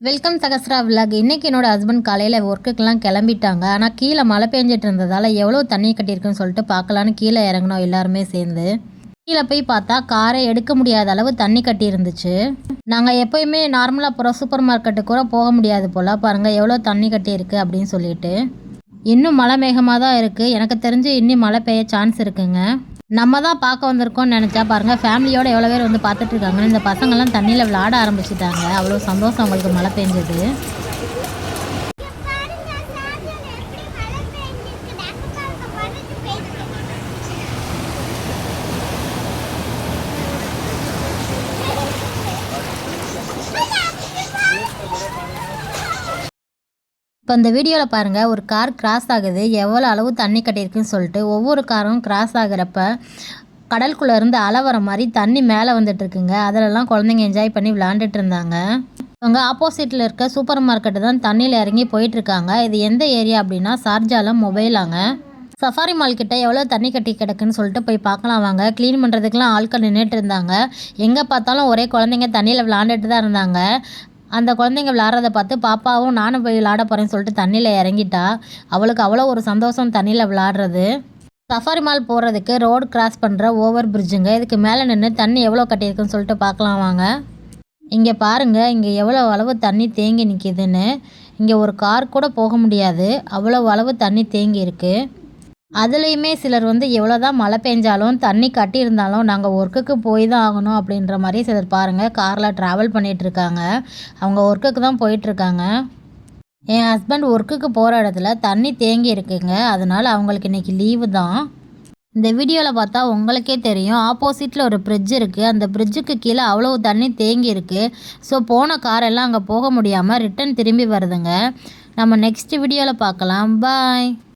Welcome Sahasra vlog. இன்றைக்கி என்னோடய husband காலையில் ஒர்க்குக்கெலாம் கிளம்பிட்டாங்க. ஆனால் கீழே மழை பெஞ்சிட்டு இருந்ததால் எவ்வளோ தண்ணி கட்டியிருக்குன்னு சொல்லிட்டு பார்க்கலான்னு கீழே இறங்கினோம் எல்லாருமே சேர்ந்து. கீழே போய் பார்த்தா காரை எடுக்க முடியாத அளவு தண்ணி கட்டி இருந்துச்சு. நாங்கள் எப்போயுமே நார்மலாக போகிறோம் சூப்பர் மார்க்கெட்டுக்கு கூட போக முடியாது போல். பாருங்கள் எவ்வளோ தண்ணி கட்டியிருக்கு அப்படின்னு சொல்லிட்டு. இன்னும் மழை மேகமாக தான் இருக்குது. எனக்கு தெரிஞ்சு இன்னும் மழை பெய்ய சான்ஸ் இருக்குங்க. நம்ம தான் பார்க்க வந்திருக்கோம்னு நினச்சா பாருங்கள், ஃபேமிலியோடு எவ்வளோ பேர் வந்து பார்த்துட்ருக்காங்க. இந்த பசங்கள்லாம் தண்ணியில் விளையாட ஆரம்பிச்சிட்டாங்க. அவ்வளோ சந்தோஷம் அவங்களுக்கு மழை பெஞ்சது. இப்போ இந்த வீடியோவில் பாருங்கள், ஒரு கார் கிராஸ் ஆகுது. எவ்வளோ அளவு தண்ணி கட்டியிருக்குன்னு சொல்லிட்டு. ஒவ்வொரு காரும் கிராஸ் ஆகிறப்ப கடலுக்குள்ளே இருந்து அலை வர மாதிரி தண்ணி மேலே வந்துட்டுருக்குங்க. அதிலெல்லாம் குழந்தைங்க என்ஜாய் பண்ணி விளாண்டுட்டு இருந்தாங்க. அவங்க ஆப்போசிட்டில் இருக்க சூப்பர் மார்க்கெட்டு தான் தண்ணியில் இறங்கி போயிட்டுருக்காங்க. இது எந்த ஏரியா அப்படின்னா சார்ஜாவில் மொபைலாங்க. சஃபாரி மால் கிட்ட எவ்வளோ தண்ணி கட்டி கிடக்குன்னு சொல்லிட்டு போய் பார்க்கலாம் வாங்க. க்ளீன் பண்ணுறதுக்குலாம் ஆட்கள் நின்றுட்டு இருந்தாங்க. எங்கே பார்த்தாலும் ஒரே குழந்தைங்க தண்ணியில் விளாண்டுட்டு தான் இருந்தாங்க. அந்த குழந்தைங்க விளாட்றத பார்த்து பாப்பாவும் நானும் போய் விளாட போகிறேன்னு சொல்லிட்டு தண்ணியில் இறங்கிட்டா. அவளுக்கு அவ்வளோ ஒரு சந்தோஷம் தண்ணியில் விளாட்றது. சஃபாரி மால் போகிறதுக்கு ரோடு கிராஸ் பண்ணுற ஓவர் பிரிட்ஜுங்க. இதுக்கு மேலே நின்று தண்ணி எவ்வளோ கட்டியிருக்குன்னு சொல்லிட்டு பார்க்கலாம் வாங்க. இங்கே பாருங்கள், இங்கே எவ்வளோ அளவு தண்ணி தேங்கி நிற்கிதுன்னு. இங்கே ஒரு கார் கூட போக முடியாது, அவ்வளோ அளவு தண்ணி தேங்கி இருக்குது. அதுலேயுமே சிலர் வந்து எவ்வளோ தான் மழை பெஞ்சாலும் தண்ணி கட்டி இருந்தாலும் நாங்கள் ஒர்க்குக்கு போய் தான் ஆகணும் அப்படின்ற மாதிரி சிலர் பாருங்கள் காரில் ட்ராவல் பண்ணிகிட்ருக்காங்க. அவங்க ஒர்க்குக்கு தான் போயிட்டுருக்காங்க. என் ஹஸ்பண்ட் ஒர்க்குக்கு போகிற இடத்துல தண்ணி தேங்கி இருக்குங்க. அதனால் அவங்களுக்கு இன்றைக்கி லீவு தான். இந்த வீடியோவில் பார்த்தா உங்களுக்கே தெரியும், ஆப்போசிட்டில் ஒரு பிரிட்ஜ் இருக்குது. அந்த பிரிட்ஜுக்கு கீழே அவ்வளோ தண்ணி தேங்கி இருக்குது. ஸோ போன காரெல்லாம் அங்கே போக முடியாமல் ரிட்டன் திரும்பி வருதுங்க. நம்ம நெக்ஸ்ட் வீடியோவில் பார்க்கலாம். பாய்.